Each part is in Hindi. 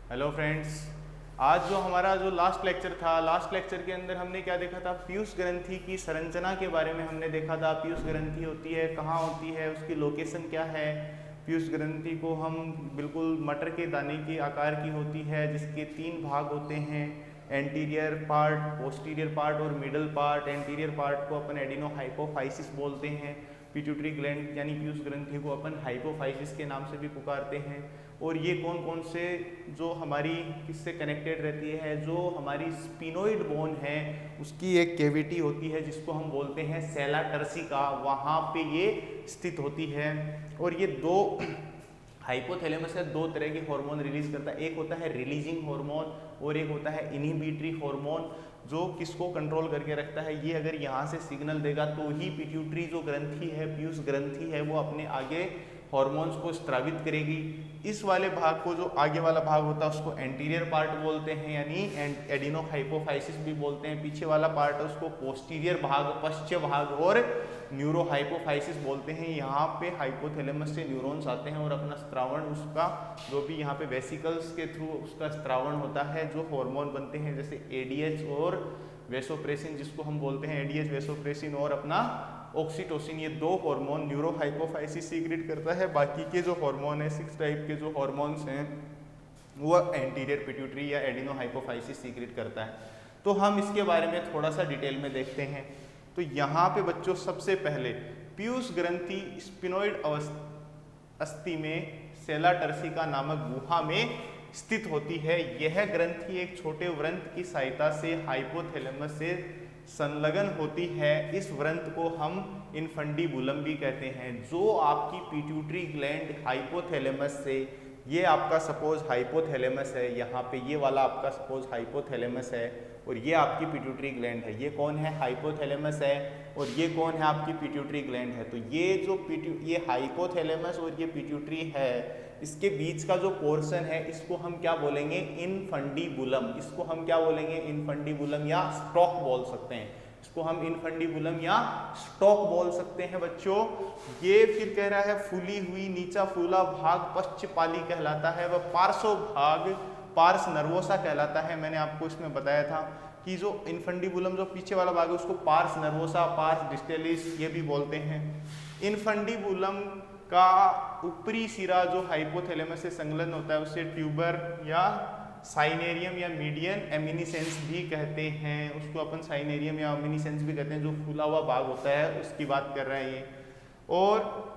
Hello friends. आज जो हमारा जो लास्ट लेक्चर था, लास्ट लेक्चर के अंदर हमने क्या देखा था? पीयूष ग्रंथि की संरचना के बारे में हमने देखा था। पीयूष ग्रंथि होती है, कहाँ होती है, उसकी लोकेशन क्या है। पीयूष ग्रंथि को हम बिल्कुल मटर के दाने के आकार की होती है, जिसके 3 भाग होते हैं, एंटीरियर पार्ट, पोस्टीरियर पार्ट और मिडल पार्ट। एंटीरियर पार्ट को अपन एडिनो हाइपोफाइसिस बोलते हैं। पिट्यूटरी ग्लैंड यानी पीयूष ग्रंथि को अपन हाइपोफाइसिस के नाम से भी पुकारते हैं। और ये कौन कौन से जो हमारी किससे कनेक्टेड रहती है, जो हमारी स्पिनोइड बोन है उसकी एक कैविटी होती है जिसको हम बोलते हैं सेला टर्सिका, वहाँ पे ये स्थित होती है। और ये दो हाइपोथैलेमस है, 2 तरह के हार्मोन रिलीज करता है। एक होता है रिलीजिंग हार्मोन और एक होता है इनहिबिटरी हार्मोन, जो किसको कंट्रोल करके रखता है। ये अगर यहाँ से सिग्नल देगा तो ही पिट्यूटरी जो ग्रंथि है, पीयूष ग्रंथि है, वो अपने आगे हॉर्मोन्स को स्त्रावित करेगी। इस वाले भाग को, जो आगे वाला भाग होता है, उसको एंटीरियर पार्ट बोलते हैं, यानी एडिनो हाइपोफाइसिस भी बोलते हैं। पीछे वाला पार्ट है उसको पोस्टीरियर भाग, पश्च भाग और न्यूरो हाइपोफाइसिस बोलते हैं। यहाँ पे हाइपोथैलेमस से न्यूरॉन्स आते हैं और अपना स्त्रावण, उसका जो भी यहाँ पे वेसिकल्स के थ्रू उसका स्त्रावण होता है, जो हार्मोन बनते हैं जैसे एडीएच और वेसोप्रेसिन, जिसको हम बोलते हैं एडीएच, वेसोप्रेसिन और अपना ऑक्सीटोसिन। ये 2 हार्मोन न्यूरो हाइपोफाइसिस सीक्रेट करता है। बाकी के जो हार्मोन है, 6 टाइप के जो हार्मोन्स हैं, वो एंटीरियर पिट्यूटरी या एडिनो हाइपोफाइसिस सीक्रेट करता है। तो हम इसके बारे में थोड़ा सा डिटेल में देखते हैं। तो यहाँ पे बच्चों सबसे पहले पीयूष ग्रंथि स्पिनोइड अस्थि में सेला टर्सिका नामक गुहा में स्थित होती है। यह ग्रंथि एक छोटे व्रंत की सहायता से हाइपोथैलेमस से संलग्न होती है। इस व्रंत को हम इनफंडीबुलम भी कहते हैं। जो आपकी पिट्यूटरी ग्लैंड हाइपोथैलेमस से, ये आपका सपोज हाइपोथैलेमस है, यहाँ पे ये वाला आपका सपोज हाइपोथैलेमस है और ये आपकी पिट्यूटरी ग्लैंड है। ये कौन है? हाइपोथैलेमस है। और ये कौन है? आपकी पिट्यूटरी ग्लैंड है। तो ये जो ये हाइपोथैलेमस और ये पिट्यूटरी है, इसके बीच का जो पोर्शन है, इसको हम क्या बोलेंगे? इनफंडीबुलम। इसको हम क्या बोलेंगे? इनफंडीबुलम या स्टॉक बोल सकते हैं। इसको हम इनफंडीबुलम या स्टॉक बोल सकते हैं बच्चों। ये फिर कह रहा है फूली हुई नीचा फूला भाग पश्चपाली कहलाता है। वह पार्श्व भाग पार्स नर्वोसा कहलाता है। मैंने आपको इसमें बताया था कि जो इनफंडीबुलम जो पीछे वाला भाग है उसको पार्स नर्वोसा, पार्स डिस्टेलिस ये भी बोलते हैं। इनफंडीबुलम का ऊपरी सिरा जो हाइपोथैलेमस से संलग्न होता है उसे ट्यूबर या साइनेरियम या मीडियन एमिनिसेंस भी कहते हैं। उसको अपन साइनेरियम या एमिनिसेंस भी कहते हैं। जो फूला हुआ भाग होता है उसकी बात कर रहे हैं ये। और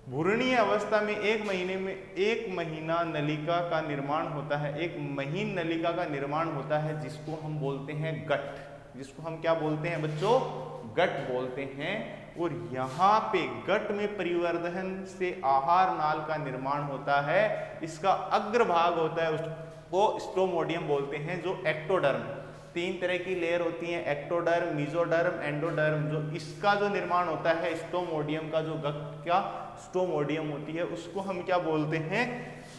भ्रूणीय अवस्था में 1 महीना नलिका का निर्माण होता है। एक महीन नलिका का निर्माण होता है जिसको हम बोलते हैं गट। जिसको हम क्या बोलते हैं बच्चों? गट बोलते हैं। और यहाँ पे गट में परिवर्धन से आहार नाल का निर्माण होता है। इसका अग्रभाग होता है, उसको स्टोमोडियम बोलते हैं। जो एक्टोडर्म, 3 तरह की लेयर होती हैं, एक्टोडर्म, मीजोडर्म, एंडोडर्म। जो इसका जो निर्माण होता है स्टोमोडियम का, जो गट का स्टोमोडियम होती है, उसको हम क्या बोलते हैं?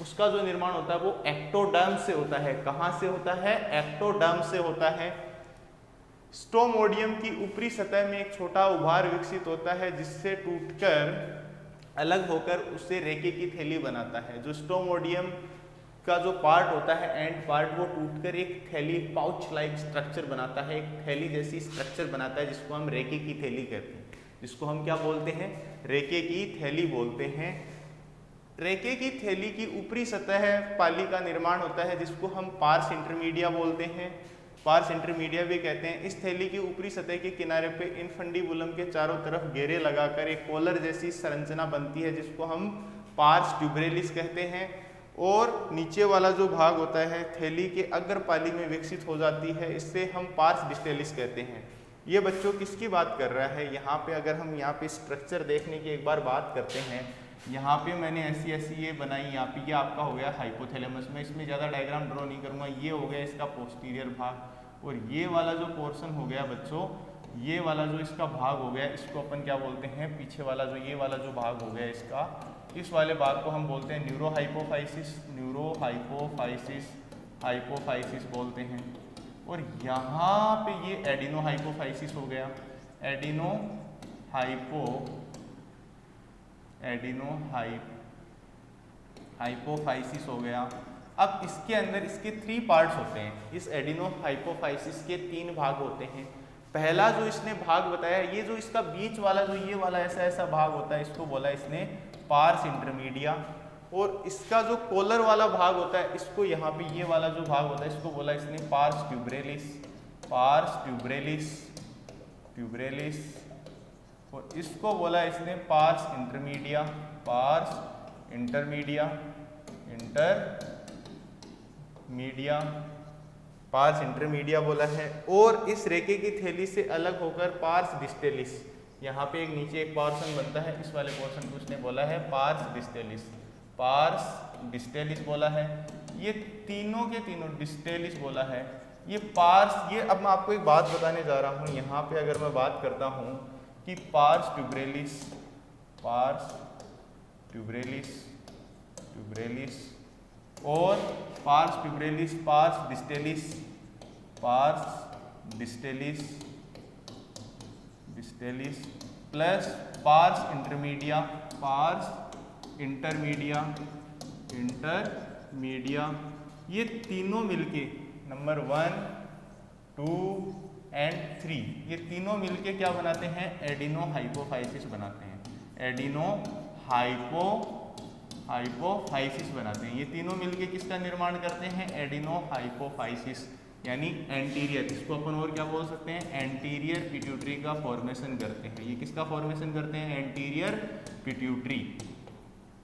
उसका जो निर्माण होता है वो एक्टोडर्म से होता है। कहाँ से होता है? एक्टोडर्म से होता है। स्टोमोडियम की ऊपरी सतह में एक छोटा उभार विकसित होता है जिससे टूटकर अलग होकर उससे रेके की थैली बनाता है। जो स्टोमोडियम का जो पार्ट होता है, एंड पार्ट, वो टूटकर एक थैली, पाउच लाइक स्ट्रक्चर बनाता है, एक थैली जैसी स्ट्रक्चर बनाता है, जिसको हम रेके की थैली कहते हैं। जिसको हम क्या बोलते हैं? रेके की थैली बोलते हैं। रेके की थैली की ऊपरी सतह पाली का निर्माण होता है जिसको हम पार्स इंटरमीडिया बोलते हैं, पार्स इंटरमीडिया भी कहते हैं। इस थैली की ऊपरी सतह के किनारे पे इनफंडीबुलम के चारों तरफ घेरे लगाकर एक कॉलर जैसी संरचना बनती है जिसको हम पार्स ट्यूबरेलिस कहते हैं। और नीचे वाला जो भाग होता है थैली के अग्रपाली में विकसित हो जाती है, इससे हम पार्स डिस्टेलिस कहते हैं। ये बच्चों किसकी बात कर रहा है? यहाँ पे अगर हम यहाँ पे स्ट्रक्चर देखने की एक बार बात करते हैं, यहाँ पे मैंने ऐसी ये बनाई। यहाँ पे ये आपका हो गया हाइपोथैलेमस। मैं इसमें ज़्यादा डायग्राम ड्रॉ नहीं करूँगा। ये हो गया इसका पोस्टीरियर भाग। और ये वाला जो पोर्शन हो गया बच्चों, ये वाला जो इसका भाग हो गया, इसको अपन क्या बोलते हैं? पीछे वाला जो ये वाला जो भाग हो गया इसका, इस वाले भाग को हम बोलते हैं neuro hypophysis. Neuro hypophysis, hypophysis बोलते हैं। और यहाँ पे ये एडिनो हाइपोफाइसिस हो गया। एडिनो हाइपोफाइसिस हो गया। अब इसके अंदर इसके 3 पार्ट्स होते हैं। इस एडिनो हाइपोफाइसिस के 3 भाग होते हैं। पहला जो इसने भाग बताया, ये जो इसका बीच वाला जो ये वाला ऐसा ऐसा भाग होता है, इसको बोला इसने पार्स इंटरमीडिया। और इसका जो कॉलर वाला भाग होता है, इसको यहाँ पे ये वाला जो भाग होता है, इसको बोला इसने parse tuberalis, parse tuberalis, tuberalis. और इसको बोला इसने parse intermedia, pars intermedia, intermedia, pars intermedia बोला है। और इस रेखे की थैली से अलग होकर पार्स डिस्टेलिस, यहाँ पे एक नीचे एक पोर्शन बनता है, इस वाले पोर्शन को उसने बोला है पार्स डिस्टेलिस, पार्स डिस्टेलिस बोला है। ये तीनों के तीनों डिस्टेलिस बोला है। ये पार्स, ये अब मैं आपको एक बात बताने जा रहा हूँ। यहाँ पे अगर मैं बात करता हूँ कि parse tuberalis, parse tuberalis, tuberalis और pars tuberalis, pars distalis, pars distalis, distalis plus pars intermedia, pars intermedia, intermedia, ये तीनों मिलके नंबर 1, 2 एंड 3, ये तीनों मिलके क्या बनाते हैं? एडिनो हाइपोफाइसिस बनाते हैं। एडिनो हाइपोफाइसिस बनाते हैं। ये तीनों मिलके किसका निर्माण करते हैं? एडिनो हाइपोफाइसिस, यानी एंटीरियर, इसको अपन और क्या बोल सकते हैं? एंटीरियर पिट्यूटरी का फॉर्मेशन करते हैं। ये किसका फॉर्मेशन करते हैं? एंटीरियर पिट्यूटरी,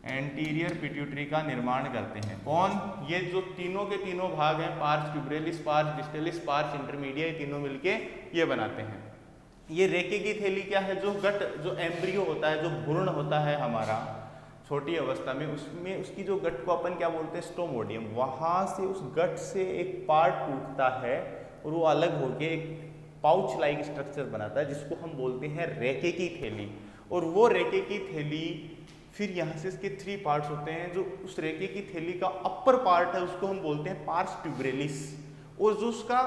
एंटीरियर पिट्यूटरी का निर्माण करते हैं। कौन? ये जो तीनों के तीनों भाग हैं, pars tuberalis, pars distalis, pars intermedia, ये तीनों मिलके ये बनाते हैं। ये रेके की थैली क्या है? जो गट, जो एम्ब्रियो होता है, जो भ्रूण होता है हमारा छोटी अवस्था में, उसमें उसकी जो गट को अपन क्या बोलते हैं? स्टोमोडियम। वहाँ से उस गट से एक पार्ट टूटता है और वो अलग होके एक पाउच लाइक स्ट्रक्चर बनाता है, जिसको हम बोलते हैं रेके की थैली। और वो रेके की थैली फिर यहाँ से इसके 3 पार्ट्स होते हैं। जो उस रेके की थैली का अपर पार्ट है उसको हम बोलते हैं पार्स ट्यूबरेलिस, और जो उसका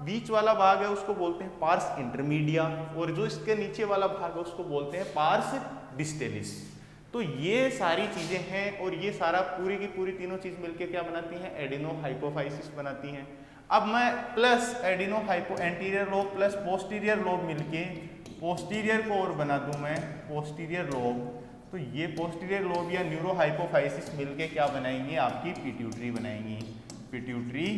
बीच वाला भाग है उसको बोलते हैं पार्स इंटरमीडिया, और जो इसके नीचे वाला भाग है उसको बोलते हैं पार्स डिस्टेलिस। तो ये सारी चीजें हैं, और ये सारा पूरी की पूरी तीनों चीज मिलके क्या बनाती हैं? एडिनो हाइपोफाइसिस बनाती हैं। अब मैं plus adeno hypo anterior lobe plus posterior lobe मिलके पोस्टीरियर को और बना दूं मैं पोस्टीरियर लोब, तो ये पोस्टीरियर लोब या न्यूरो हाइपोफाइसिस मिलके क्या बनाएंगे? आपकी पिट्यूटरी बनाएंगी, पिट्यूटरी,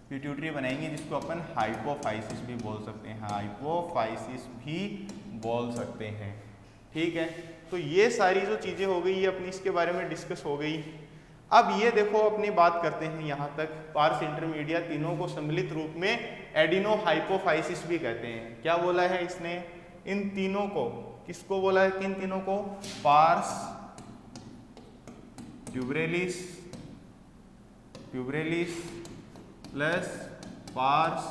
पिट्यूटरी बनाएंगे, जिसको अपन हाइपोफाइसिस भी बोल सकते हैं, हाइपोफाइसिस भी बोल सकते हैं। ठीक है, तो ये सारी जो चीज़ें हो गई, ये अपनी इसके बारे में डिस्कस हो गई। अब ये देखो अपनी बात करते हैं यहाँ तक, पार्स इंटरमीडिया तीनों को सम्मिलित रूप में एडिनो हाइपोफाइसिस भी कहते हैं। क्या बोला है इसने? इन तीनों को, किसको बोला है? किन तीनों को? Pars tuberalis, tuberalis plus pars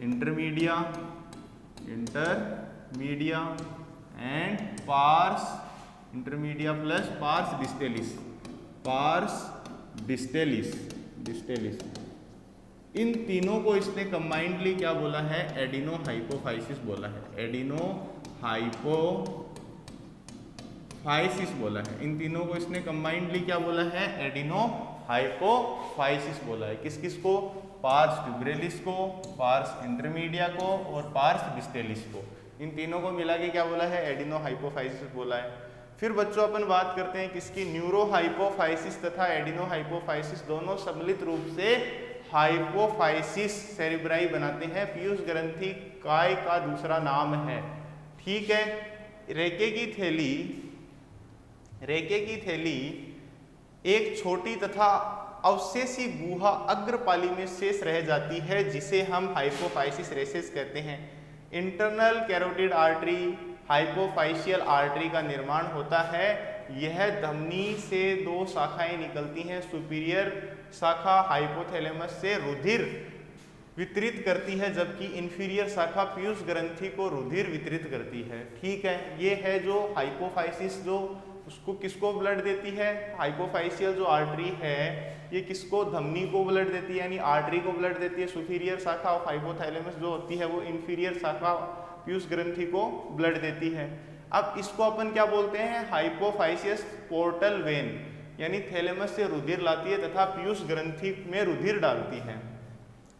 intermedia, intermedia and pars intermedia plus pars distalis, pars distalis, distalis. इन तीनों को इसने कंबाइंडली क्या बोला है? एडिनो हाइपोफाइसिस बोला है, एडिनो हाइपोफाइसिस बोला है। इन तीनों को इसने कंबाइंडली क्या बोला है? एडिनो हाइपोफाइसिस बोला है। किस किस को? पार्स ट्यूबरेलिस को, पार्स इंटरमीडिया को और पार्स डिस्टेलिस को। इन तीनों को मिला के क्या बोला है? एडिनो हाइपोफाइसिस बोला है। फिर बच्चों अपन बात करते हैं किसकी? न्यूरो हाइपोफाइसिस तथा एडिनो हाइपोफाइसिस दोनों सम्मिलित रूप से हाइपोफाइसिस सेरिब्राई बनाते हैं। पीयूष ग्रंथि काय का दूसरा नाम है। ठीक है, रेके की थैली, रेके की थैली एक छोटी तथा अवशेषी गुहा अग्रपाली में शेष रह जाती है, जिसे हम हाइपोफाइसिस रेसेस कहते हैं। Internal carotid artery, hypophysial artery का निर्माण होता है। यह धमनी से 2 शाखाएं निकलती हैं। सुपीरियर शाखा हाइपोथैलेमस से रुधिर वितरित करती है, जबकि इंफीरियर शाखा पीयूष ग्रंथि को रुधिर वितरित करती है। ठीक है, ये है जो हाइपोफाइसिस, जो उसको किसको ब्लड देती है? हाइपोफाइशियल जो आर्टरी है ये किसको? धमनी को ब्लड देती है, यानी आर्टरी को ब्लड देती है। सुपीरियर शाखा ऑफ हाइपोथैलेमस जो होती है वो इंफीरियर शाखा पीयूष ग्रंथि को ब्लड देती है। अब इसको अपन क्या बोलते हैं? हाइपोफाइसियस पोर्टल वेन। यानी थैलेमस से रुधिर लाती है तथा पीयूष ग्रंथि में रुधिर डालती है।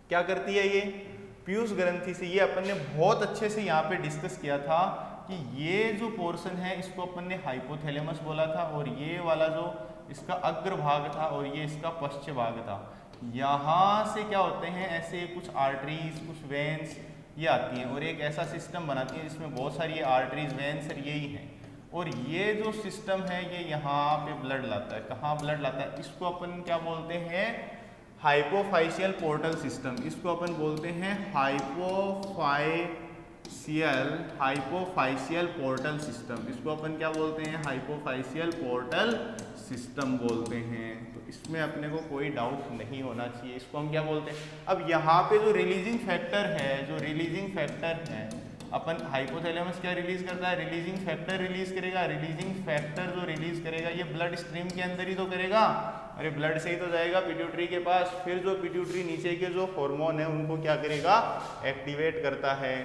क्या करती है ये पीयूष ग्रंथि से, ये अपन ने बहुत अच्छे से यहाँ पे डिस्कस किया था कि ये जो पोर्शन है इसको अपन ने हाइपोथैलेमस बोला था, और ये वाला जो इसका अग्र भाग था और ये इसका पश्च भाग था। यहाँ से क्या होते हैं, ऐसे कुछ आर्टरीज कुछ वेन्स ये आती हैं और एक ऐसा सिस्टम बनाती है जिसमें बहुत सारी आर्टरीज वेन्स और यही हैं, और ये जो सिस्टम है ये यहाँ पे ब्लड लाता है। कहाँ ब्लड लाता है, इसको अपन क्या बोलते हैं, हाइपोफाइशियल पोर्टल सिस्टम। इसको अपन बोलते हैं हाइपोफाइशियल पोर्टल सिस्टम। इसको अपन क्या बोलते हैं, हाइपोफाइशियल पोर्टल सिस्टम बोलते हैं। तो इसमें अपने को कोई डाउट नहीं होना चाहिए। इसको हम क्या बोलते हैं, अब यहाँ पे जो रिलीजिंग फैक्टर है, अपन हाइपोथैलेमस क्या रिलीज करता है, रिलीजिंग फैक्टर रिलीज करेगा। रिलीजिंग फैक्टर जो रिलीज करेगा ये ब्लड स्ट्रीम के अंदर ही तो करेगा, अरे ब्लड से ही तो जाएगा पिट्यूटरी के पास। फिर जो पिट्यूटरी नीचे के जो हार्मोन है उनको क्या करेगा, एक्टिवेट करता है।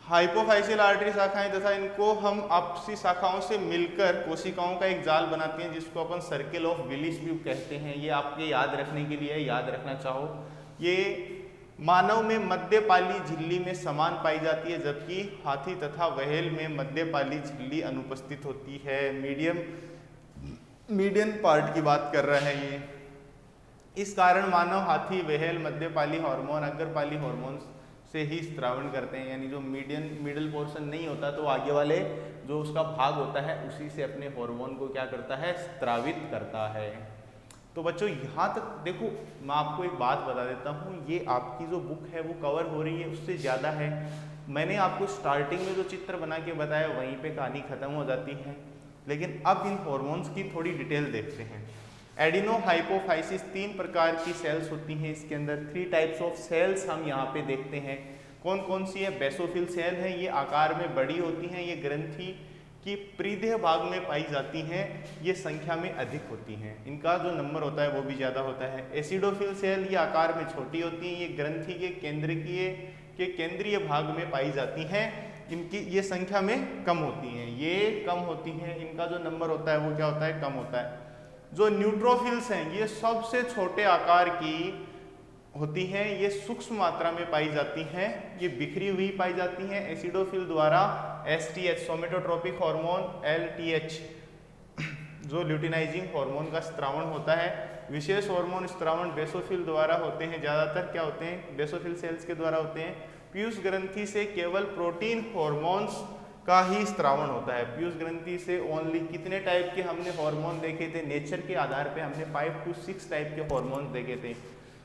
हाइपोफाइशियल आर्टरी शाखाएं तथा इनको हम आपसी शाखाओं से मिलकर कोशिकाओं का एक जाल बनाते हैं जिसको अपन सर्किल ऑफ विलिस भी कहते हैं। ये आपके याद रखने के लिए, याद रखना चाहो, ये मानव में मध्यपाली झिल्ली में समान पाई जाती है, जबकि हाथी तथा व्हेल में मध्यपाली झिल्ली अनुपस्थित होती है। मीडियन पार्ट की बात कर रहा है ये। इस कारण मानव, हाथी, व्हेल मध्यपाली हार्मोन अग्रपाली हार्मोन से ही स्त्रावण करते हैं, यानी जो मिडल पोर्शन नहीं होता तो आगे वाले जो उसका भाग होता है उसी से अपने हार्मोन को क्या करता है, स्त्रावित करता है। तो बच्चों यहाँ तक देखो, मैं आपको एक बात बता देता हूँ, ये आपकी जो बुक है वो कवर हो रही है उससे ज़्यादा है। मैंने आपको स्टार्टिंग में जो चित्र बना के बताया वहीं पे कहानी खत्म हो जाती है, लेकिन अब इन हॉर्मोन्स की थोड़ी डिटेल देखते हैं। एडिनो हाइपोफाइसिस 3 प्रकार की सेल्स होती हैं इसके अंदर, 3 टाइप्स ऑफ सेल्स हम यहाँ पे देखते हैं। कौन कौन सी है, बेसोफिल सेल है, ये आकार में बड़ी होती हैं, ये ग्रंथि की परिधीय भाग में पाई जाती हैं, ये संख्या में अधिक होती हैं, इनका जो नंबर होता है वो भी ज़्यादा होता है। एसिडोफिल सेल ये आकार में छोटी होती हैं, ये ग्रंथि के केंद्रीय भाग में पाई जाती हैं, इनकी ये संख्या में कम होती हैं, ये कम होती हैं, इनका जो नंबर होता है वो क्या होता है, कम होता है। जो न्यूट्रोफिल्स हैं ये सबसे छोटे आकार की होती हैं, ये सूक्ष्म मात्रा में पाई जाती हैं, ये बिखरी हुई पाई जाती हैं। एसिडोफिल द्वारा एसटीएच सोमेटोट्रोपिक हार्मोन, एलटीएच जो ल्यूटिनाइजिंग हार्मोन का स्त्रावण होता है। विशेष हार्मोन स्त्रावण बेसोफिल द्वारा होते हैं, ज़्यादातर क्या होते हैं, बेसोफिल सेल्स के द्वारा होते हैं। पीयूष ग्रंथि से केवल प्रोटीन हार्मोन्स का ही स्त्रावण होता है। पीयूष ग्रंथि से ओनली कितने टाइप के हमने हार्मोन देखे थे, नेचर के आधार पे हमने 5 to 6 टाइप के हार्मोन्स देखे थे।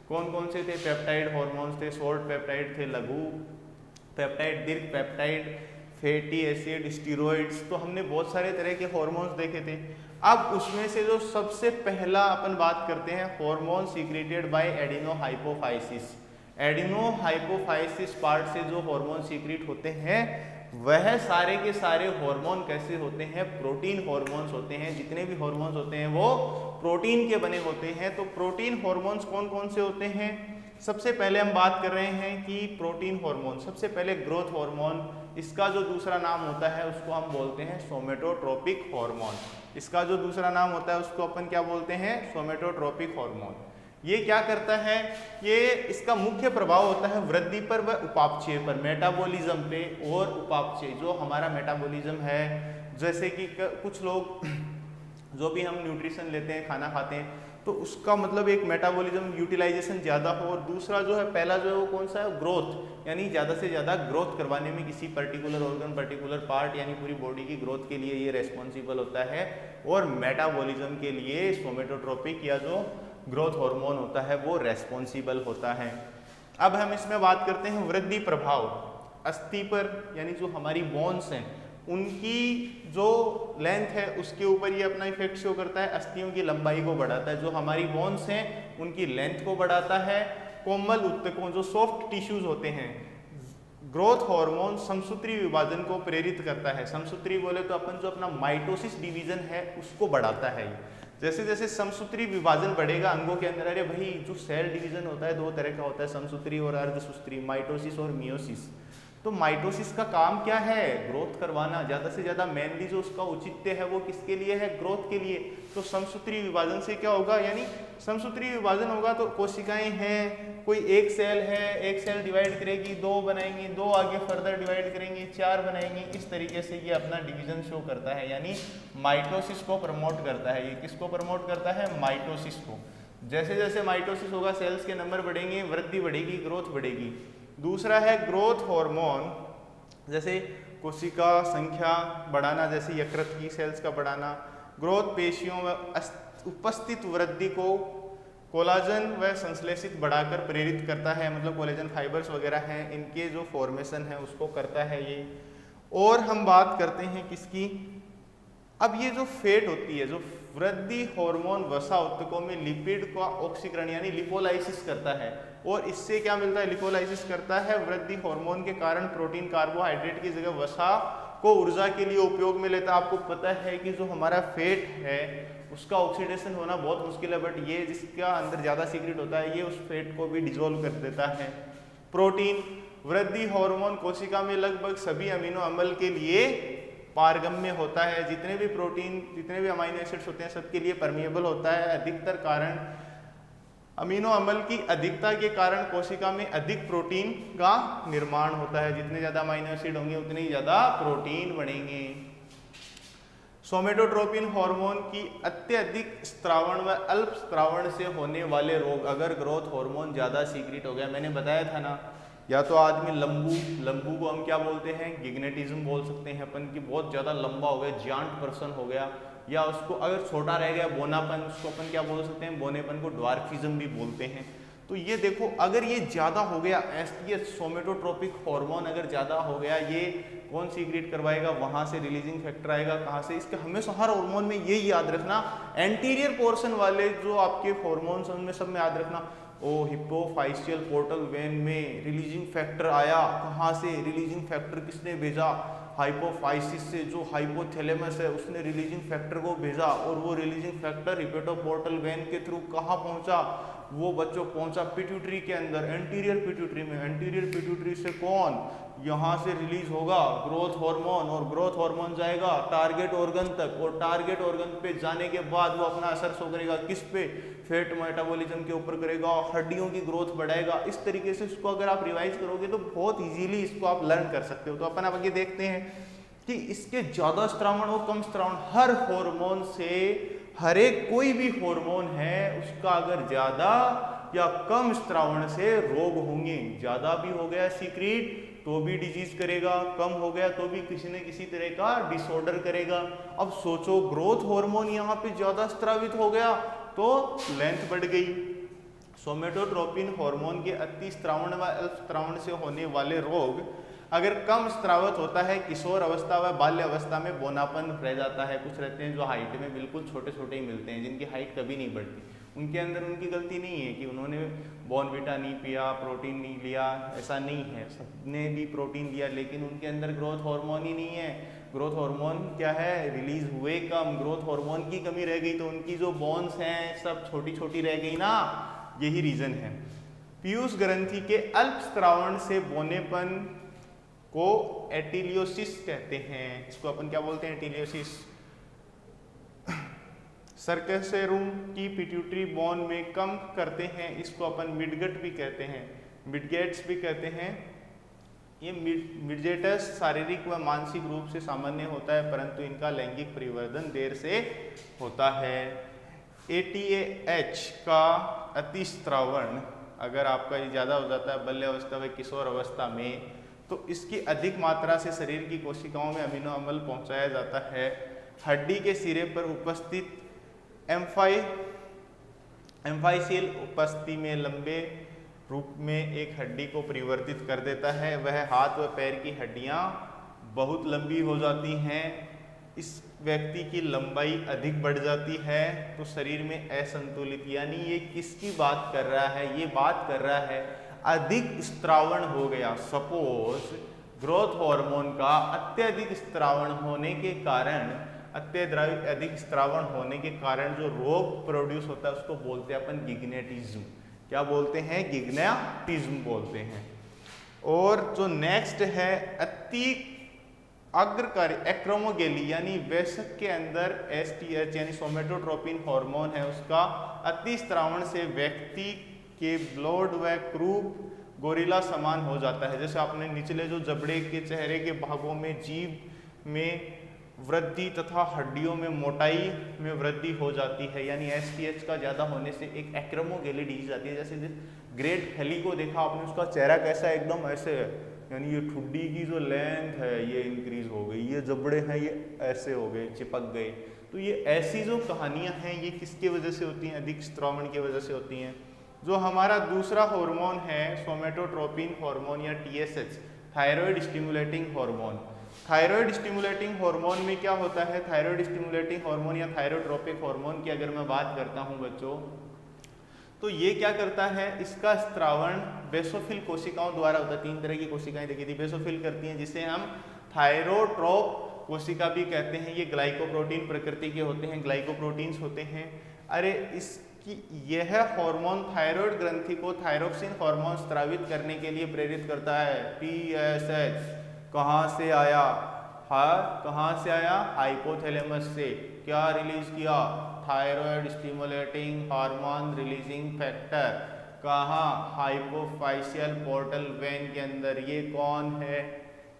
कौन कौन से थे, पेप्टाइड हार्मोन्स थे, शॉर्ट पेप्टाइड थे, लघु पेप्टाइड, दीर्घ पेप्टाइड, फैटी एसिड, स्टीरॉइड्स, तो हमने बहुत सारे तरह के हार्मोन्स देखे थे। अब उसमें से जो सबसे पहला अपन बात करते हैं, हार्मोन सीक्रेटेड बाय एडिनोहाइपोफाइसिस। एडिनोहाइपोफाइसिस पार्ट से जो हार्मोन सीक्रेट होते हैं वह सारे के सारे हार्मोन कैसे होते हैं, प्रोटीन हार्मोन्स होते हैं। जितने भी हार्मोन्स होते हैं वो प्रोटीन के बने होते हैं। तो प्रोटीन हार्मोन्स कौन कौन से होते हैं, सबसे पहले हम बात कर रहे हैं कि प्रोटीन हार्मोन, सबसे पहले ग्रोथ हार्मोन, इसका जो दूसरा नाम होता है उसको हम बोलते हैं सोमेटोट्रोपिक हार्मोन। इसका जो दूसरा नाम होता है उसको अपन क्या बोलते हैं, सोमेटोट्रोपिक हार्मोन। ये क्या करता है, ये इसका मुख्य प्रभाव होता है वृद्धि पर व उपापचय पर, मेटाबॉलिज्म पे और उपापचय। जो हमारा मेटाबॉलिज्म है, जैसे कि कुछ लोग जो भी हम न्यूट्रिशन लेते हैं, खाना खाते हैं, तो उसका मतलब एक मेटाबॉलिज्म यूटिलाइजेशन ज़्यादा हो, और दूसरा जो है, पहला जो है वो कौन सा है, ग्रोथ, यानी ज़्यादा से ज़्यादा ग्रोथ करवाने में किसी पर्टिकुलर ऑर्गन, पर्टिकुलर पार्ट, यानी पूरी बॉडी की ग्रोथ के लिए ये रेस्पॉन्सिबल होता है। और मेटाबॉलिज्म के लिए सोमेटोट्रोपिक या जो ग्रोथ हार्मोन होता है वो रेस्पॉन्सिबल होता है। अब हम इसमें बात करते हैं वृद्धि प्रभाव। अस्थि पर, यानी जो हमारी बोन्स हैं उनकी जो लेंथ है उसके ऊपर ये अपना इफेक्ट शो करता है। अस्थियों की लंबाई को बढ़ाता है, जो हमारी बोन्स हैं उनकी लेंथ को बढ़ाता है। कोमल ऊतकों, जो सॉफ्ट टिश्यूज होते हैं, ग्रोथ हार्मोन समसूत्री विभाजन को प्रेरित करता है। समसूत्री बोले तो अपन जो अपना माइटोसिस डिवीजन है उसको बढ़ाता है। जैसे जैसे समसूत्री विभाजन बढ़ेगा अंगों के अंदर, अरे भाई जो सेल डिवीजन होता है 2 तरह का होता है, समसूत्री और अर्धसूत्री, माइटोसिस और मियोसिस। तो माइटोसिस का काम क्या है? ग्रोथ करवाना, ज़्यादा से ज़्यादा मेनली जो उसका औचित्य है वो किसके लिए है? ग्रोथ के लिए। तो समसूत्री विभाजन से क्या होगा? यानी समसूत्री विभाजन होगा तो कोशिकाएं हैं, कोई एक सेल है, एक सेल डिवाइड करेगी, दो बनाएंगी, दो आगे फर्दर डिवाइड करेंगी, चार बनाएंगी, इस तरीके से ये अपना डिवीजन शो करता है, यानी माइटोसिस को प्रमोट करता है। ये किसको प्रमोट करता है? माइटोसिस को। जैसे जैसे माइटोसिस होगा सेल्स के नंबर बढ़ेंगे, वृद्धि बढ़ेगी, ग्रोथ बढ़ेगी। दूसरा है ग्रोथ हार्मोन, जैसे कोशिका संख्या बढ़ाना, जैसे यकृत की सेल्स का बढ़ाना। ग्रोथ पेशियों में उपस्थित वृद्धि को कोलाजन व संश्लेषित बढ़ाकर प्रेरित करता है, मतलब कोलेजन फाइबर्स वगैरह हैं इनके जो फॉर्मेशन है उसको करता है ये। और हम बात करते हैं किसकी? अब ये जो फैट होती है, जो वृद्धि हार्मोन वसा उत्तकों में लिपिड का ऑक्सीकरण यानी लिपोलाइसिस करता है, और इससे क्या मिलता है? लिपोलाइसिस करता है। वृद्धि हार्मोन के कारण प्रोटीन कार्बोहाइड्रेट की जगह वसा को ऊर्जा के लिए उपयोग में लेता है। आपको पता है कि जो हमारा फैट है उसका ऑक्सीडेशन होना बहुत मुश्किल है, बट ये जिसका अंदर ज़्यादा सीक्रेट होता है ये उस फैट को भी डिजोल्व कर देता है। प्रोटीन वृद्धि हार्मोन कोशिका में लगभग सभी अमीनो अम्ल के लिए पारगम्य होता है। जितने भी प्रोटीन, जितने भी अमीनो एसिड्स होते हैं सबके लिए परमिएबल होता है। अधिकतर कारण अमीनो अम्ल की अधिकता के कारण कोशिका में अधिक प्रोटीन का निर्माण होता है। जितने ज़्यादा अमीनो एसिड होंगे उतने ही ज़्यादा प्रोटीन बनेंगे। सोमेटोट्रोपिन हार्मोन की अत्यधिक स्त्रावण व अल्प स्त्रावण से होने वाले रोग, अगर ग्रोथ हार्मोन ज़्यादा सीक्रेट हो गया, मैंने बताया था ना, या तो आदमी लंबू को हम क्या बोलते हैं? गिग्नेटिज्म बोल सकते हैं अपन, की बहुत ज़्यादा लंबा हो गया, जायंट पर्सन हो गया, या उसको अगर छोटा रह गया बोनापन, उसको अपन क्या बोल सकते हैं? बोनेपन को ड्वार्फिज्म भी बोलते हैं। तो ये देखो अगर ये ज़्यादा हो गया, ये सोमेटोट्रोपिक हार्मोन अगर ज़्यादा हो गया, ये कौन सीक्रेट करवाएगा? वहाँ से रिलीजिंग फैक्टर आएगा। कहाँ से? इसके हमेशा हर हार्मोन में यही याद रखना, एंटीरियर पोर्शन वाले जो आपके हार्मोन्स उनमें सब में याद रखना। ओ हिप्पोफाइशियल पोर्टल वेन में रिलीजिंग फैक्टर आया, कहाँ से? रिलीजिंग फैक्टर किसने भेजा? हाइपोफाइसिस से, जो हाइपोथैलेमस है उसने रिलीजिंग फैक्टर को भेजा, और वो रिलीजिंग फैक्टर हिपेटोपोर्टल वेन के थ्रू कहाँ पहुँचा? वो बच्चों पहुँचा पिट्यूटरी के अंदर, एंटीरियर पिट्यूटरी में। एंटीरियर पिट्यूटरी से कौन? यहाँ से रिलीज होगा ग्रोथ हार्मोन, और ग्रोथ हार्मोन जाएगा टारगेट ऑर्गन तक, और टारगेट ऑर्गन पे जाने के बाद वो अपना असर शो करेगा किस पे? फैट मेटाबॉलिज्म के ऊपर करेगा, हड्डियों की ग्रोथ बढ़ाएगा। इस तरीके से इसको अगर आप रिवाइज करोगे तो बहुत इजीली इसको आप लर्न कर सकते हो। तो अपन अब आगे देखते हैं कि इसके ज़्यादा स्त्रावण और कम स्त्रावण, हर हार्मोन से, हर एक कोई भी हार्मोन है उसका अगर ज़्यादा या कम स्त्रावण से रोग होंगे। ज़्यादा भी हो गया सीक्रेट तो भी डिजीज करेगा, कम हो गया तो भी किसी न किसी तरह का डिसऑर्डर करेगा। अब सोचो ग्रोथ हार्मोन यहाँ पे ज़्यादा स्त्रावित हो गया तो लेंथ बढ़ गई। सोमेटोट्रोपिन हार्मोन के अति स्त्रावण व अल्प स्त्रावण से होने वाले रोग अगर कम स्त्रावित होता है, किशोर अवस्था व बाल्य अवस्था में बोनापन रह जाता है। कुछ रहते हैं जो हाइट में बिल्कुल छोटे छोटे ही मिलते हैं, जिनकी हाइट कभी नहीं बढ़ती, उनके अंदर उनकी गलती नहीं है कि उन्होंने बॉर्नविटा नहीं पिया, प्रोटीन नहीं लिया, ऐसा नहीं है, सबने भी प्रोटीन लिया लेकिन उनके अंदर ग्रोथ हार्मोन ही नहीं है। ग्रोथ हार्मोन क्या है? रिलीज हुए कम, ग्रोथ हार्मोन की कमी रह गई तो उनकी जो बोन्स हैं सब छोटी छोटी रह गई ना, यही रीजन है। पीयूष ग्रंथि के अल्प स्त्रावण से बोनेपन को एटिलियोसिस कहते हैं। इसको अपन क्या बोलते हैं? एटिलियोसिस। सर्कसेरुम की पिट्यूटरी बोन में कम करते हैं, इसको अपन मिडगट भी कहते हैं, मिडगेट्स भी कहते हैं। ये मिडजेटस शारीरिक व मानसिक रूप से सामान्य होता है परंतु इनका लैंगिक परिवर्तन देर से होता है। ATAH का अतिस्त्रावण अगर आपका ये ज़्यादा हो जाता है बाल्य अवस्था व किशोर अवस्था में तो इसकी अधिक मात्रा से शरीर की कोशिकाओं में अमीनो अम्ल पहुंचाया जाता है। हड्डी के सिरे पर उपस्थित एम्फाइसिल उपस्थिति में लंबे रूप में एक हड्डी को परिवर्तित कर देता है। वह हाथ व पैर की हड्डियां बहुत लंबी हो जाती हैं। इस व्यक्ति की लंबाई अधिक बढ़ जाती है तो शरीर में असंतुलित, यानी ये किसकी बात कर रहा है? ये बात कर रहा है अधिक स्त्रावण हो गया। सपोज ग्रोथ हार्मोन का अत्यधिक स्त्रावण होने के कारण, अधिक स्त्रावण होने के कारण जो रोग प्रोड्यूस होता है उसको बोलते हैं अपन गिग्नेटिज्म। क्या बोलते हैं? गिग्नेटिज्म बोलते हैं। और जो नेक्स्ट है अति अग्रकारी एक्रोमोगेली यानी वयस्क के अंदर एसटीएच यानी सोमेटोट्रोपिन हार्मोन है, उसका अतिस्रावण से व्यक्ति के ब्लड व क्रूप गोरिल्ला समान हो जाता है। जैसे आपने निचले जो जबड़े के चेहरे के भागों में जीभ में वृद्धि तथा हड्डियों में मोटाई में वृद्धि हो जाती है, यानी एसटीएच का ज़्यादा होने से एक एक्रोमोगेली डिजीज आती है। जैसे ग्रेट हेली को देखा आपने, उसका चेहरा कैसा एकदम ऐसे है, यानी ये ठुड्डी की जो लेंथ है ये इंक्रीज हो गई, ये जबड़े हैं ये ऐसे हो गए, चिपक गए। तो ये ऐसी जो कहानियां हैं ये किसकी वजह से होती हैं? अधिक स्त्रावण की वजह से होती हैं। जो हमारा दूसरा हार्मोन है सोमेटोट्रोपिन हार्मोन या TSH, thyroid stimulating hormone. Thyroid stimulating hormone में क्या होता है? थायराइड स्टिमुलेटिंग हार्मोन या थायरोट्रोपिक हार्मोन की अगर मैं बात करता हूं बच्चों, तो ये क्या करता है, इसका स्त्रावण बेसोफिल कोशिकाओं द्वारा होता है। 3 तरह की कोशिकाएं देखी थी, बेसोफिल करती हैं, जिसे हम थायरोट्रोप कोशिका भी कहते हैं। ये ग्लाइकोप्रोटीन प्रकृति के होते हैं, ग्लाइकोप्रोटीन्स होते हैं। अरे इसकी यह हार्मोन थायराइड ग्रंथि को थायरोक्सिन हार्मोन स्रावित करने के लिए प्रेरित करता है। टीएसएच कहाँ से आया? कहाँ से आया? हाइपोथैलेमस से। क्या रिलीज किया? Thyroid stimulating hormone releasing factor. कहाँ? हाइपोफाइशियल पोर्टल वेन के अंदर। ये कौन है?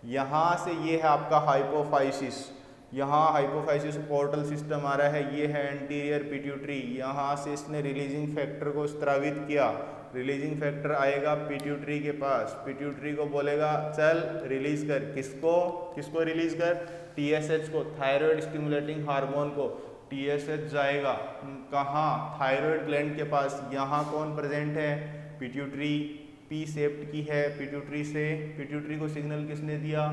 यहाँ से ये है आपका हाइपोफाइसिस, यहाँ हाइपोफाइसिस पोर्टल सिस्टम आ रहा है, ये है एंटीरियर पिट्यूटरी। यहाँ से इसने रिलीजिंग फैक्टर को स्रावित किया। रिलीजिंग फैक्टर आएगा पिट्यूटरी के पास, पिट्यूटरी को बोलेगा चल रिलीज कर। किसको? किसको रिलीज कर? टीएसएच को, थायराइड स्टिमुलेटिंग हार्मोन को। टीएसएच जाएगा कहाँ? थायराइड ग्लैंड के पास। यहाँ कौन प्रेजेंट है? पिट्यूटरी पी सेप्ट की है। पिट्यूटरी से, पिट्यूटरी को सिग्नल किसने दिया?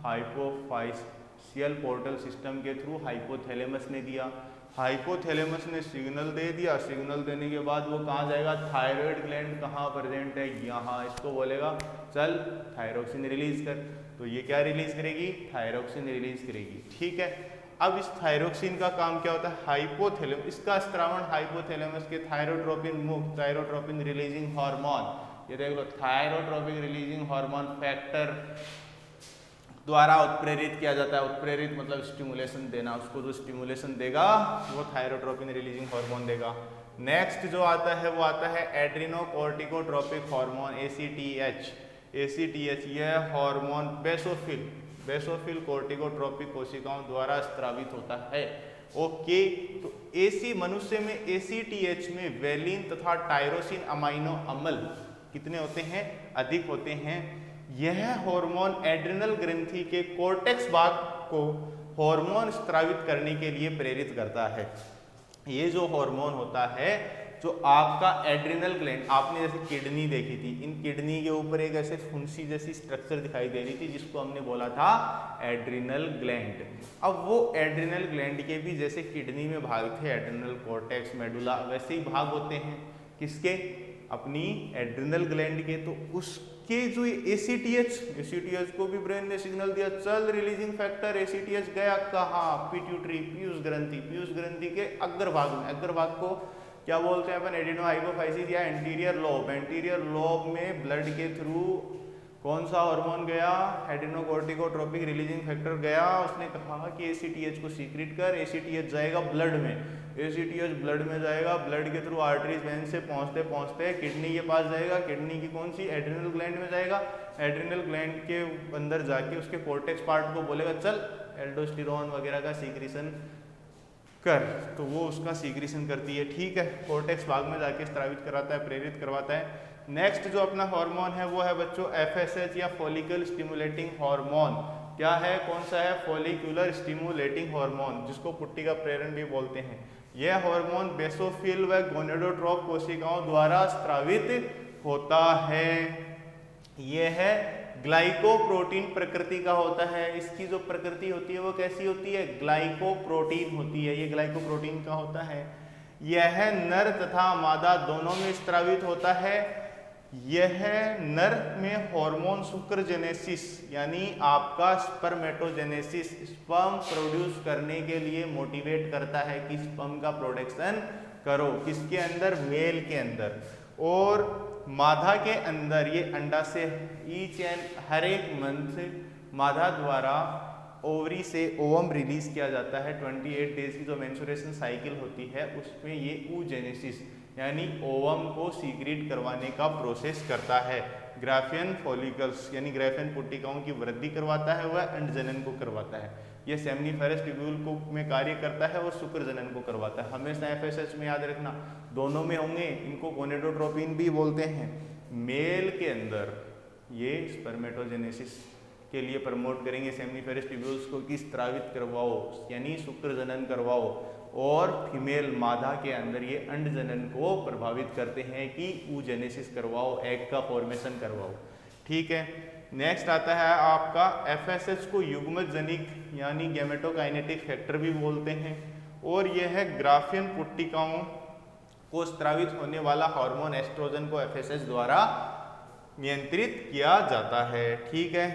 हाइपोफाइशियल पोर्टल सिस्टम के थ्रू हाइपोथैलेमस ने दिया। हाइपोथैलेमस ने सिग्नल दे दिया, सिग्नल देने के बाद वो कहाँ जाएगा? थायराइड ग्लैंड कहाँ प्रेजेंट है? यहाँ। इसको बोलेगा चल थायरोक्सिन रिलीज कर। तो ये क्या रिलीज करेगी? थायरोक्सिन रिलीज करेगी। ठीक है, अब इस थायरोक्सिन का काम क्या होता है? हाइपोथैलेमस, इसका स्त्रावण हाइपोथैलेमस के थायरोट्रोपिन मुक्त, थायरोट्रोपिन रिलीजिंग हार्मोन, ये देख लो, थायरोट्रोपिक रिलीजिंग हार्मोन फैक्टर द्वारा उत्प्रेरित किया जाता है। उत्प्रेरित मतलब स्टिमुलेशन देना, उसको जो स्टिमुलेशन देगा वो थायरोट्रोपिन रिलीजिंग हार्मोन देगा। नेक्स्ट जो आता है वो आता है एड्रिनोकोर्टिकोट्रोपिक हार्मोन, एसीटीएच। एसीटीएच यह हार्मोन बेसोफिल कोर्टिकोट्रोपिक कोशिकाओं द्वारा स्रावित होता है। ओके, तो एसी मनुष्य में एसीटीएच में वेलिन तथा टायरोसिन अमाइनो अम्ल कितने होते हैं? अधिक होते हैं। यह हार्मोन एड्रिनल ग्रंथि के कोर्टेक्स भाग को हार्मोन स्रावित करने के लिए प्रेरित करता है। ये जो हार्मोन होता है, जो आपका एड्रिनल ग्लैंड, आपने जैसे किडनी देखी थी, इन किडनी के ऊपर एक ऐसे फुंसी जैसी स्ट्रक्चर दिखाई दे रही थी जिसको हमने बोला था एड्रिनल ग्लैंड। अब वो एड्रिनल ग्लैंड के भी जैसे किडनी में भाग थे, एड्रिनल कॉर्टेक्स, मेडुला, वैसे ही भाग होते हैं। किसके? अपनी एड्रिनल ग्लैंड के। तो उसके जो एसीटीएच को भी ब्रेन ने सिग्नल दिया चल रिलीजिंग फैक्टर। एसीटीएच गया कहाँ? पिट्यूटरी, पीयूष ग्रंथि। पीयूष ग्रंथि के अग्रभाग में, अग्रभाग को क्या बोलते हैं अपन? एडिनो हाइपोफाइसिस या एंटीरियर लोब। एंटीरियर लोब में ब्लड के थ्रू कौन सा हार्मोन गया? एड्रिनोकोर्टिकोट्रोपिक रिलीजिंग फैक्टर गया। उसने कहा कि एसीटीएच को सीक्रेट कर। एसीटीएच जाएगा ब्लड में, एसीटीएच ब्लड में जाएगा, ब्लड के थ्रू आर्टरीज वेन से पहुंचते पहुंचते किडनी के पास जाएगा। किडनी की कौन सी? एड्रिनल ग्लैंड में जाएगा। एड्रिनल ग्लैंड के अंदर जाके उसके कोर्टेक्स पार्ट को बोलेगा चल एल्डोस्टेरोन वगैरह का सीक्रेशन कर, तो वो उसका सीक्रेशन करती है। ठीक है, कोर्टेक्स भाग में जाके स्रावित कराता है, प्रेरित करवाता है। नेक्स्ट जो अपना हार्मोन है वो है बच्चों एफएसएच या फॉलिकल स्टिमुलेटिंग हार्मोन। क्या है? कौन सा है? फॉलिकुलर स्टिमुलेटिंग हार्मोन, जिसको पुट्टी का प्रेरण भी बोलते हैं। यह हार्मोन बेसोफिल व गोनेडोट्रोप कोशिकाओं द्वारा स्रावित होता है। यह है ग्लाइकोप्रोटीन प्रकृति का होता है। इसकी जो प्रकृति होती है वो कैसी होती है? ग्लाइकोप्रोटीन होती है। ये ग्लाइकोप्रोटीन का होता है। यह नर तथा मादा दोनों में स्रावित होता है। यह नर में हार्मोन शुक्रजेनेसिस यानी आपका स्पर्मेटोजेनेसिस, स्पर्म प्रोड्यूस करने के लिए मोटिवेट करता है कि स्पर्म का प्रोडक्शन करो। किसके अंदर? मेल के अंदर। और मादा के अंदर ये अंडा से ईच एंड हर एक मंथ मादा द्वारा ओवरी से ओवम रिलीज किया जाता है। 28 डेज की जो मेंस्ट्रुएशन साइकिल होती है उसमें ये oogenesis यानी ओवम को सीक्रेट करवाने का प्रोसेस करता है। ग्राफियन फॉलिकल्स यानी ग्राफियन पुट्टिकाओं की वृद्धि करवाता है, वह अंडजनन को करवाता है। यह सेमनीफेरस ट्यूब्यूल को में कार्य करता है और शुक्रजनन को करवाता है। हमेशा एफएसएच में याद रखना, दोनों में होंगे। इनको गोनेडोट्रोपिन भी बोलते हैं। मेल के अंदर ये स्पर्मेटोजेनेसिस के लिए प्रमोट करेंगे सेमनीफेरस ट्यूब्यूल्स को कि स्त्रावित करवाओ यानी शुक्रजनन करवाओ, और फीमेल मादा के अंदर ये अंडजनन को प्रभावित करते हैं कि oogenesis करवाओ, एग का फॉर्मेशन करवाओ। ठीक है, नेक्स्ट आता है आपका एफएसएच को युग्मज जनिक यानी गैमेटोकाइनेटिक फैक्टर भी बोलते हैं, और यह है ग्राफियन पुट्टिकाओं को स्त्रावित होने वाला हार्मोन एस्ट्रोजन को एफएसएच द्वारा नियंत्रित किया जाता है। ठीक है,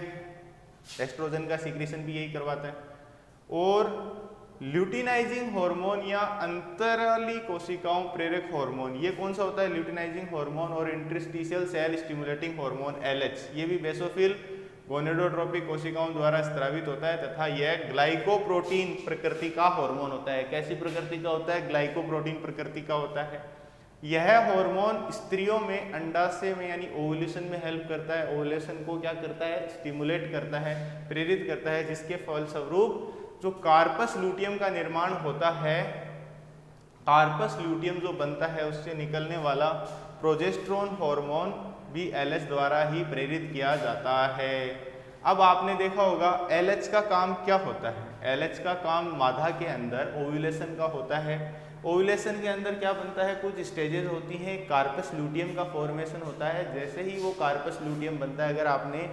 एस्ट्रोजन का सीक्रेशन भी यही करवाता है। और ल्यूटिनाइजिंग हार्मोन या अंतराली कोशिकाओं प्रेरक हार्मोन, ये कौन सा होता है? ल्यूटिनाइजिंग हार्मोन और interstitial cell stimulating hormone LH, ये भी बेसोफिल गोनेडोट्रोपिक कोशिकाओं द्वारा स्त्रावित होता है तथा यह ग्लाइकोप्रोटीन प्रकृति का हार्मोन होता है। कैसी प्रकृति का होता है? ग्लाइकोप्रोटीन प्रकृति का होता है। यह हार्मोन स्त्रियों में अंडाशय में यानी ओवुलेशन में हेल्प करता है। ओवुलेशन को क्या करता है? स्टिमुलेट करता है, प्रेरित करता है, जिसके फलस्वरूप जो कार्पस लूटियम का निर्माण होता है, कार्पस लूटियम जो बनता है उससे निकलने वाला प्रोजेस्टेरोन हार्मोन भी एलएच द्वारा ही प्रेरित किया जाता है। अब आपने देखा होगा एलएच का काम क्या होता है? एलएच का काम मादा के अंदर ओव्यूलेशन का होता है। ओव्यूलेशन के अंदर क्या बनता है? कुछ स्टेजेस होती हैं, कार्पस लूटियम का फॉर्मेशन होता है। जैसे ही वो कार्पस लूटियम बनता है, अगर आपने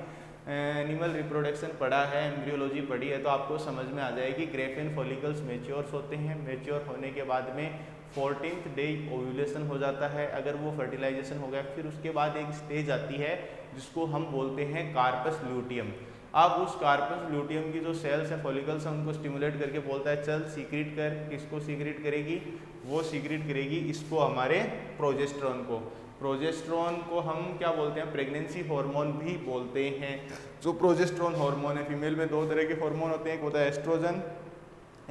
एनिमल रिप्रोडक्शन पढ़ा है, एम्ब्रियोलॉजी पढ़ी है, तो आपको समझ में आ जाएगी ग्रेफिन फॉलिकल्स मैच्योर्स होते हैं। मैच्योर होने के बाद में 14th डे ओव्यूलेशन हो जाता है। अगर वो फर्टिलाइजेशन हो गया, फिर उसके बाद एक स्टेज आती है जिसको हम बोलते हैं कार्पस लूटियम। अब उस कार्पस लूटियम की जो सेल्स हैं, फॉलिकल्स हैं, उनको स्टिमुलेट करके बोलता है चल सीक्रेट कर। किसको सीक्रेट करेगी? वो सीक्रेट करेगी इसको, हमारे प्रोजेस्टेरोन को। प्रोजेस्टेरोन को हम क्या बोलते हैं? प्रेगनेंसी हार्मोन भी बोलते हैं। जो प्रोजेस्टेरोन हार्मोन है, फीमेल में दो तरह के हार्मोन होते हैं, एक होता है एस्ट्रोजन,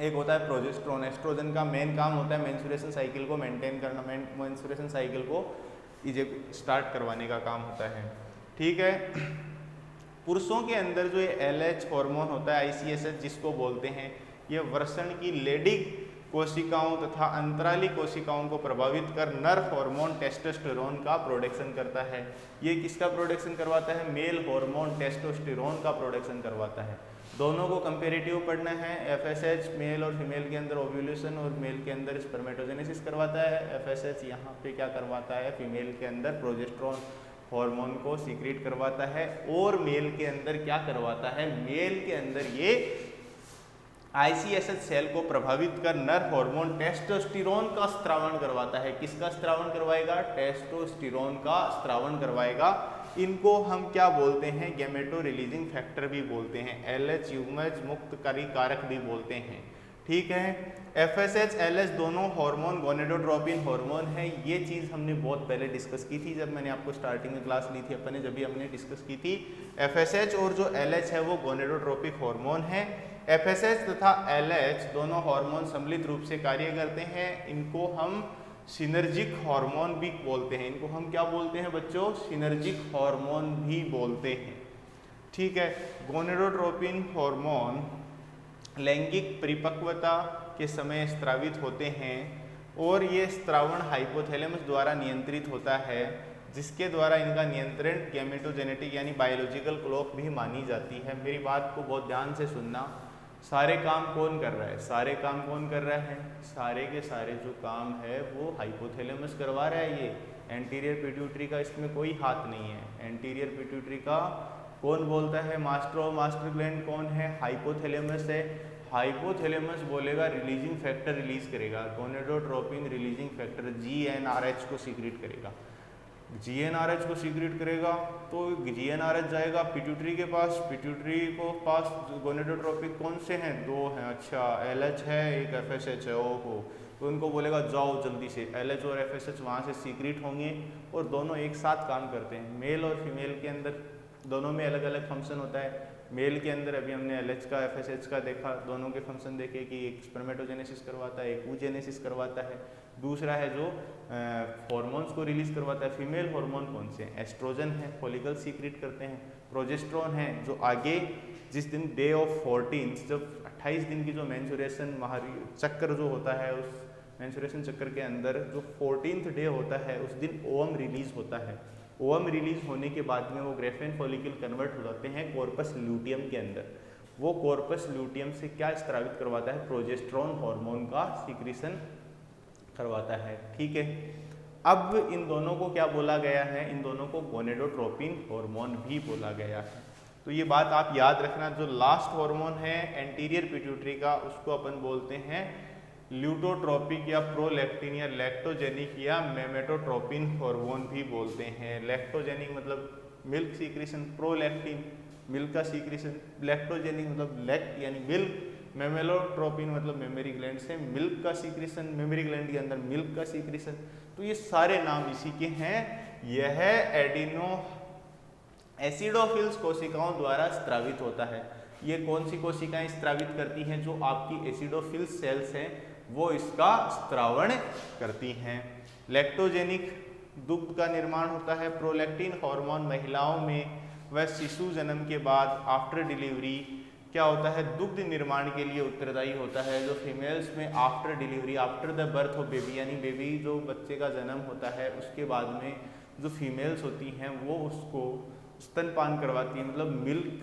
एक होता है प्रोजेस्टेरोन। एस्ट्रोजन का मेन काम होता है मेंस्ट्रुएशन साइकिल को मेंटेन करना, मेंस्ट्रुएशन साइकिल को स्टार्ट करवाने का काम होता है। ठीक है, पुरुषों के अंदर जो ये एलएच हार्मोन होता है, आईसीएसएच जिसको बोलते हैं, ये वृषण की लेडिक कोशिकाओं तथा अंतराली कोशिकाओं को प्रभावित कर नर हार्मोन टेस्टोस्टेरोन का प्रोडक्शन करता है। ये किसका प्रोडक्शन करवाता है? मेल हार्मोन टेस्टोस्टेरोन का प्रोडक्शन करवाता है। दोनों को कंपेरेटिव पढ़ना है। एफएसएच मेल और फीमेल के अंदर ओव्यूलेशन और मेल के अंदर स्पर्मेटोजेनेसिस करवाता है। एफएसएच यहाँ पे क्या करवाता है? फीमेल के अंदर प्रोजेस्टेरोन हार्मोन को सीक्रेट करवाता है, और मेल के अंदर क्या करवाता है? मेल के अंदर ये आईसीएसएच सेल को प्रभावित कर नर हार्मोन टेस्टोस्टेरोन का स्त्रावण करवाता है। किसका स्त्रावण करवाएगा? टेस्टोस्टेरोन का स्त्रावण करवाएगा। इनको हम क्या बोलते हैं? गैमेटो रिलीजिंग फैक्टर भी बोलते हैं, एलएच युग्मज मुक्तकारी कारक भी बोलते हैं। ठीक है, एफएसएच एलएच दोनों हार्मोन गोनेडोट्रोपिन हार्मोन है। ये चीज़ हमने बहुत पहले डिस्कस की थी, जब मैंने आपको स्टार्टिंग में क्लास ली थी अपने, जब भी हमने डिस्कस की थी। एफएसएच और जो एलएच है वो गोनेडोट्रोपिक हार्मोन है। एफएसएच तथा एलएच दोनों हार्मोन सम्मिलित रूप से कार्य करते हैं। इनको हम सिनर्जिक हार्मोन भी बोलते हैं। इनको हम क्या बोलते हैं बच्चों? सिनर्जिक हार्मोन भी बोलते हैं। ठीक है, गोनेडोट्रोपिन हार्मोन लैंगिक परिपक्वता के समय स्त्रावित होते हैं, और ये स्त्रावण हाइपोथैलेमस द्वारा नियंत्रित होता है, जिसके द्वारा इनका नियंत्रण गैमेटोजेनेटिक यानी बायोलॉजिकल क्लॉक भी मानी जाती है। मेरी बात को बहुत ध्यान से सुनना। सारे काम कौन कर रहा है? सारे काम कौन कर रहा है? सारे के सारे जो काम है वो हाइपोथैलेमस करवा रहा है। ये एंटीरियर पिट्यूटरी का इसमें कोई हाथ नहीं है। एंटीरियर पिट्यूटरी का कौन बोलता है? मास्टर ऑफ मास्टर ग्लैंड कौन है? हाइपोथैलेमस है। हाइपोथैलेमस बोलेगा रिलीजिंग फैक्टर रिलीज करेगा, गोनेडोट्रोपिन रिलीजिंग फैक्टर जीएनआरएच को सीक्रेट करेगा। जीएनआरएच को सीक्रेट करेगा तो जीएनआरएच जाएगा पिट्यूटरी के पास। पिट्यूटरी को पास गोनेडोट्रोपिक कौन से हैं? दो हैं। अच्छा, एलएच है, एक एफएसएच है। ओहो, तो उनको बोलेगा जाओ जल्दी से, LH और FSH वहाँ से सीक्रेट होंगे और दोनों एक साथ काम करते हैं। मेल और फीमेल के अंदर दोनों में अलग अलग फंक्शन होता है। मेल के अंदर अभी हमने LH का FSH का देखा, दोनों के फंक्शन देखे कि एक स्पर्मेटोजेनेसिस करवाता है, एक oogenesis करवाता है, दूसरा है जो हॉर्मोन्स को रिलीज करवाता है। फीमेल हार्मोन कौन से हैं? एस्ट्रोजन है, फॉलिकल सीक्रेट करते हैं। प्रोजेस्टेरोन है जो आगे जिस दिन डे ऑफ 14 जब 28 दिन की जो मेंस्ट्रुएशन चक्र जो होता है, उस मेंस्ट्रुएशन चक्र के अंदर जो 14th डे होता है उस दिन ओवम रिलीज होता है। ओवम रिलीज होने के बाद में वो ग्रेफेन फॉलिकल कन्वर्ट हो जाते हैं कॉर्पस ल्यूटियम के अंदर। वो कॉर्पस ल्यूटियम से क्या स्त्रावित करवाता है? प्रोजेस्टेरोन हार्मोन का सीक्रेशन करवाता है। ठीक है, अब इन दोनों को क्या बोला गया है? इन दोनों को गोनेडोट्रोपिन हार्मोन भी बोला गया है। तो ये बात आप याद रखना, जो लास्ट हार्मोन है एंटीरियर पिट्यूटरी का उसको अपन बोलते हैं ल्यूटोट्रोपिक या प्रोलैक्टिन या लैक्टोजेनिक या मेमेटोट्रोपिन हार्मोन भी बोलते हैं। लैक्टोजेनिक मतलब मिल्क सीक्रेशन, प्रोलैक्टिन मिल्क का सीक्रेशन, लैक्टोजेनिक मतलब लैक्ट यानी मिल्क, मेमेलोट्रोपिन मतलब मेमोरी ग्लैंड से मिल्क का सीक्रेशन, मेमोरी ग्लैंड के अंदर मिल्क का सीक्रेशन। तो ये सारे नाम इसी के हैं। यह एसिडोफिल्स कोशिकाओं द्वारा स्त्रावित होता है। ये कौन सी कोशिकाएं स्त्रावित करती हैं? जो आपकी एसिडोफिल्स सेल्स हैं वो इसका स्त्रावण करती हैं। लैक्टोजेनिक दुग्ध का निर्माण होता है। प्रोलैक्टिन हार्मोन महिलाओं में व शिशु जन्म के बाद आफ्टर डिलीवरी क्या होता है? दुग्ध निर्माण के लिए उत्तरदायी होता है। जो फीमेल्स में after delivery, after the birth of baby, यानी बेबी जो बच्चे का जन्म होता है उसके बाद में जो फीमेल्स होती हैं वो उसको स्तनपान करवाती हैं, मतलब मिल्क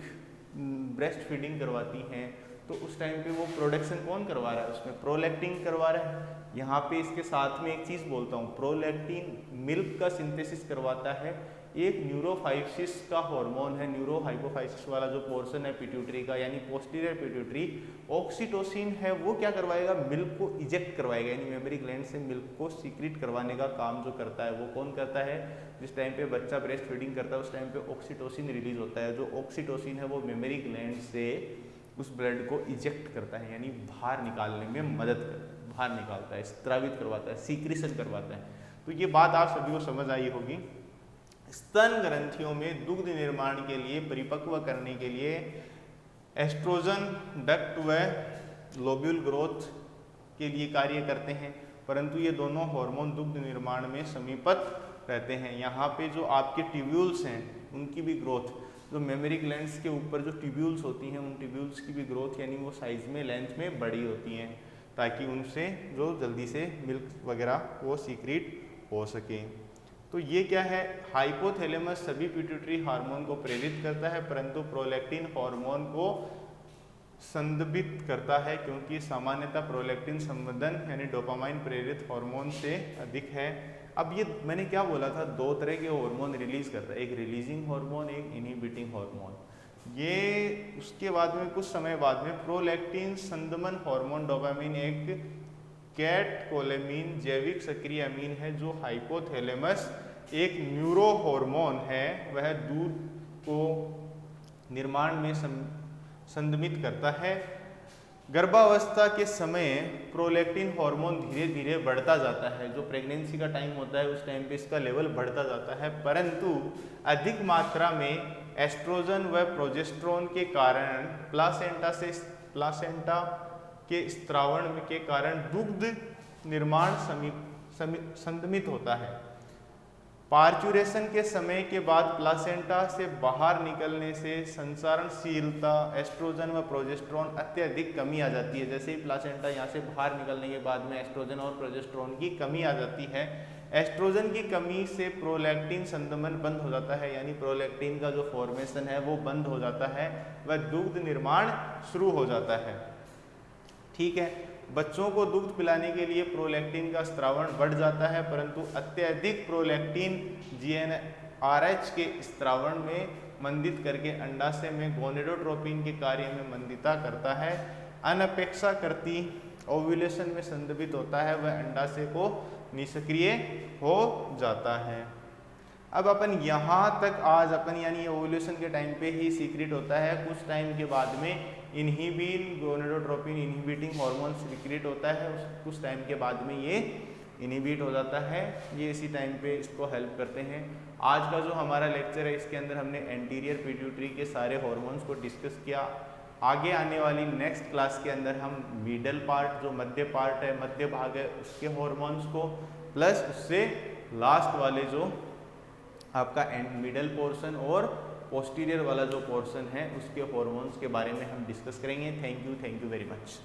ब्रेस्ट फीडिंग करवाती हैं। तो उस टाइम पे वो प्रोडक्शन कौन करवा रहा है? उसमें प्रोलैक्टिन करवा रहा है। यहाँ पे इसके साथ में एक चीज़ बोलता हूँ, प्रोलैक्टिन मिल्क का सिंथेसिस करवाता है। एक न्यूरोफाइसिस का हार्मोन है, न्यूरोहाइपोफाइसिस वाला जो पोर्शन है पिट्यूटरी का यानी पोस्टीरियर पिट्यूटरी, ऑक्सीटोसिन है वो क्या करवाएगा? मिल्क को इजेक्ट करवाएगा, यानी मेमोरी ग्लैंड से मिल्क को सीक्रेट करवाने का काम जो करता है वो कौन करता है? जिस टाइम पे बच्चा ब्रेस्ट फीडिंग करता है उस टाइम पे ऑक्सीटोसिन रिलीज होता है। जो ऑक्सीटोसिन है वो मेमोरी ग्लैंड से उस ब्लड को इजेक्ट करता है, यानी बाहर निकालने में मदद करता है, बाहर निकालता है, स्त्रावित करवाता है, सीक्रेशन करवाता है। तो ये बात आप सभी को समझ आई होगी। स्तन ग्रंथियों में दुग्ध निर्माण के लिए, परिपक्व करने के लिए एस्ट्रोजन डक्ट व लोब्यूल ग्रोथ के लिए कार्य करते हैं, परंतु ये दोनों हार्मोन दुग्ध निर्माण में समीपत रहते हैं। यहाँ पे जो आपके ट्यूब्यूल्स हैं उनकी भी ग्रोथ, जो मेमोरी ग्लैंड्स के ऊपर जो ट्यूब्यूल्स होती हैं उन ट्यूब्यूल्स की भी ग्रोथ यानी वो साइज में, लेंथ में बड़ी होती हैं ताकि उनसे जो जल्दी से मिल्क वगैरह वो सीक्रेट हो सके। तो ये क्या है? हाइपोथैलेमस सभी पिट्यूटरी हार्मोन को प्रेरित करता है परंतु प्रोलैक्टिन हार्मोन को संदर्भित करता है, क्योंकि सामान्यतः प्रोलैक्टिन संवर्धन यानी डोपामाइन प्रेरित हार्मोन से अधिक है। अब ये मैंने क्या बोला था? दो तरह के हार्मोन रिलीज करता है, एक रिलीजिंग हार्मोन, एक इनहिबिटिंग हार्मोन। ये उसके बाद में कुछ समय बाद में प्रोलैक्टिन संदमन हार्मोन डोपामाइन एक कैटकोलेमिन जैविक सक्रिय अमीन है जो हाइपोथैलेमस एक न्यूरो हार्मोन है, वह दूध को निर्माण में संदमित करता है। गर्भावस्था के समय प्रोलैक्टिन हार्मोन धीरे धीरे बढ़ता जाता है, जो प्रेगनेंसी का टाइम होता है उस टाइम पे इसका लेवल बढ़ता जाता है, परंतु अधिक मात्रा में एस्ट्रोजन व प्रोजेस्टेरोन के कारण प्लासेंटा के स्त्रावण के कारण दुग्ध निर्माण संदमित होता है। पार्चुरेशन के समय के बाद प्लासेंटा से बाहर निकलने से संचारणशीलता एस्ट्रोजन व प्रोजेस्टेरोन अत्यधिक कमी आ जाती है। जैसे ही प्लासेंटा यहाँ से बाहर निकलने के बाद में एस्ट्रोजन और प्रोजेस्टेरोन की कमी आ जाती है। एस्ट्रोजन की कमी से प्रोलैक्टिन संदमन बंद हो जाता है, यानी प्रोलैक्टिन का जो फॉर्मेशन है वो बंद हो जाता है, वह दुग्ध निर्माण शुरू हो जाता है। ठीक है, बच्चों को दुग्ध पिलाने के लिए प्रोलैक्टिन का स्त्रावण बढ़ जाता है, परंतु अत्यधिक प्रोलैक्टिन GnRH के स्त्रावण में मंदित करके अंडाशय में गोनेडोट्रोपिन के कार्य में मंदिता करता है। अनपेक्षाकृति ओव्यूलेशन में संदर्भित होता है, वह अंडाशय को निष्क्रिय हो जाता है। अब अपन यहाँ तक आज अपन यानी ओव्यूलेशन के टाइम पे ही सीक्रेट होता है, कुछ टाइम के बाद में inhibin gonadotropin inhibiting hormone secrete होता है, कुछ टाइम के बाद में ये इनहिबिट हो जाता है, ये इसी टाइम पे इसको हेल्प करते हैं। आज का जो हमारा लेक्चर है इसके अंदर हमने एंटीरियर पिट्यूटरी के सारे हार्मोन्स को डिस्कस किया। आगे आने वाली नेक्स्ट क्लास के अंदर हम मिडल पार्ट जो मध्य पार्ट है, मध्य भाग है, उसके हार्मोन्स को प्लस उससे लास्ट वाले जो आपका मिडल पोर्शन और पोस्टीरियर वाला जो पोर्शन है उसके हार्मोन्स के बारे में हम डिस्कस करेंगे। Thank you very much.